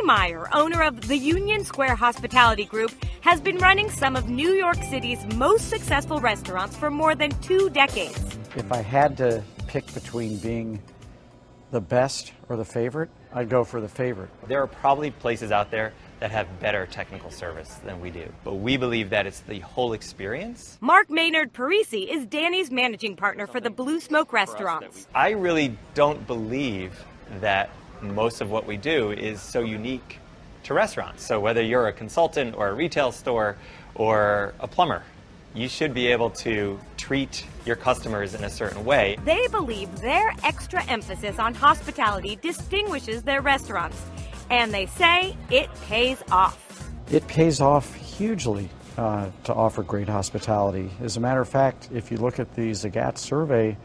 Meyer, owner of the Union Square Hospitality Group, has been running some of New York City's most successful restaurants for more than 2 decades. If I had to pick between being the best or the favorite, I'd go for the favorite. There are probably places out there that have better technical service than we do, but we believe that it's the whole experience. Mark Maynard Parisi is Danny's managing partner for the Blue Smoke restaurants. I really don't believe that most of what we do is so unique to restaurants. So whether you're a consultant or a retail store or a plumber, you should be able to treat your customers in a certain way. They believe their extra emphasis on hospitality distinguishes their restaurants, and they say it pays off. It pays off hugely to offer great hospitality. As a matter of fact, if you look at the Zagat survey,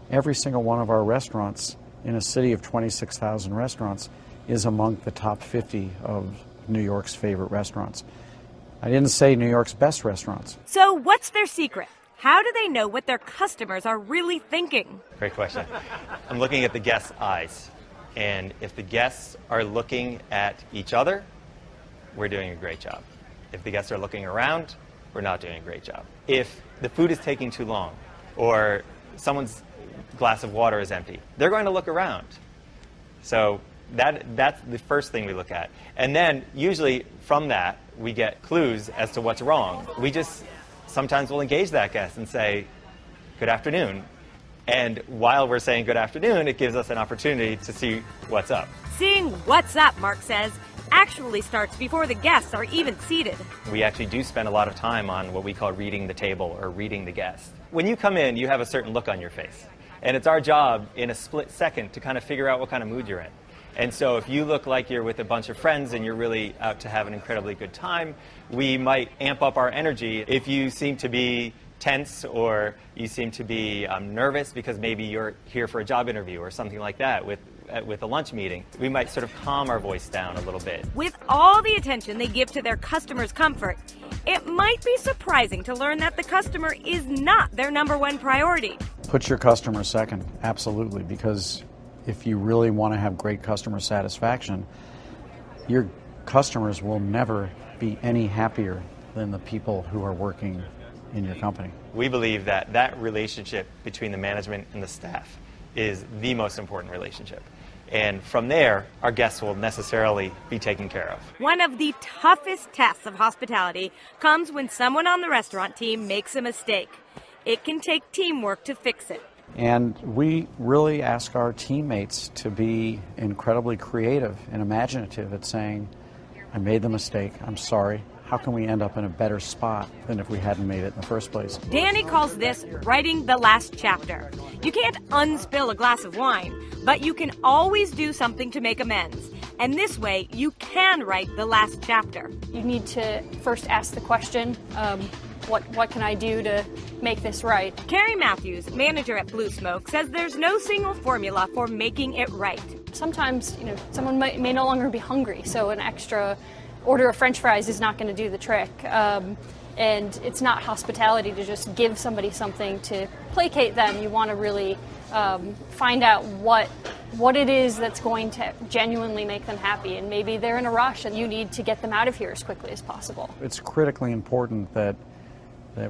every single one of our restaurants in a city of 26,000 restaurants is among the top 50 of New York's favorite restaurants. I didn't say New York's best restaurants. So what's their secret? How do they know what their customers are really thinking? Great question. I'm looking at the guests' eyes. And if the guests are looking at each other, we're doing a great job. If the guests are looking around, we're not doing a great job. If the food is taking too long or someone's glass of water is empty, they're going to look around. So that's the first thing we look at. And then usually from that, we get clues as to what's wrong. We just sometimes will engage that guest and say, good afternoon. And while we're saying good afternoon, it gives us an opportunity to see what's up. Seeing what's up, Mark says, actually starts before the guests are even seated. We actually do spend a lot of time on what we call reading the table or reading the guest. When you come in, you have a certain look on your face. And it's our job in a split second to kind of figure out what kind of mood you're in. And so if you look like you're with a bunch of friends and you're really out to have an incredibly good time, we might amp up our energy. If you seem to be tense or you seem to be nervous because maybe you're here for a job interview or something like that with a lunch meeting, we might sort of calm our voice down a little bit. With all the attention they give to their customers' comfort, it might be surprising to learn that the customer is not their #1 priority. Put your customer second, absolutely, because if you really want to have great customer satisfaction, your customers will never be any happier than the people who are working in your company. We believe that that relationship between the management and the staff is the most important relationship. And from there, our guests will necessarily be taken care of. One of the toughest tests of hospitality comes when someone on the restaurant team makes a mistake. It can take teamwork to fix it. And we really ask our teammates to be incredibly creative and imaginative at saying, I made the mistake, I'm sorry. How can we end up in a better spot than if we hadn't made it in the first place? Danny calls this writing the last chapter. You can't unspill a glass of wine, but you can always do something to make amends. And this way, you can write the last chapter. You need to first ask the question, what can I do to make this right? Carrie Matthews, manager at Blue Smoke, says there's no single formula for making it right. Sometimes, someone may no longer be hungry, so an extra order of French fries is not going to do the trick. And it's not hospitality to just give somebody something to placate them. You want to really find out what it is that's going to genuinely make them happy. And maybe they're in a rush and you need to get them out of here as quickly as possible. It's critically important that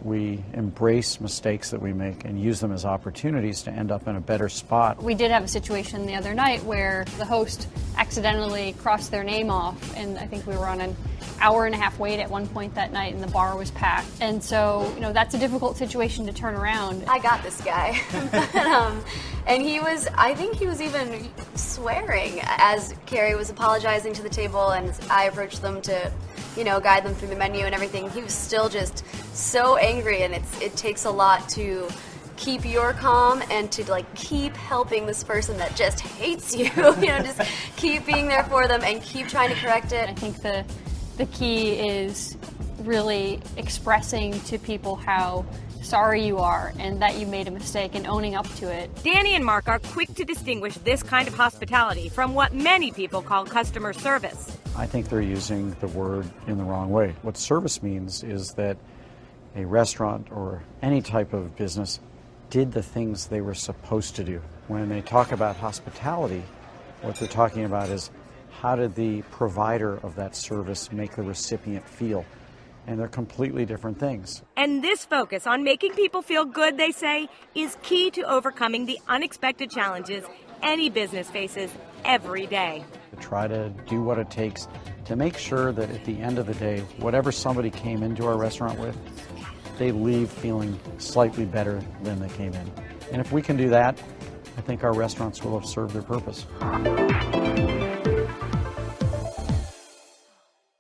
we embrace mistakes that we make and use them as opportunities to end up in a better spot. We did have a situation the other night where the host accidentally crossed their name off, and I think we were on an hour-and-a-half wait at one point that night, and the bar was packed. And so, that's a difficult situation to turn around. I got this guy. And I think he was even swearing as Carrie was apologizing to the table, and I approached them to guide them through the menu and everything. He was still just so angry, and it takes a lot to keep your calm and to keep helping this person that just hates you. Just keep being there for them and keep trying to correct it. I think the key is really expressing to people how sorry you are and that you made a mistake and owning up to it. Danny and Mark are quick to distinguish this kind of hospitality from what many people call customer service. I think they're using the word in the wrong way. What service means is that a restaurant or any type of business did the things they were supposed to do. When they talk about hospitality, what they're talking about is how did the provider of that service make the recipient feel? And they're completely different things. And this focus on making people feel good, they say, is key to overcoming the unexpected challenges any business faces every day. To try to do what it takes to make sure that at the end of the day, whatever somebody came into our restaurant with, they leave feeling slightly better than they came in. And if we can do that, I think our restaurants will have served their purpose.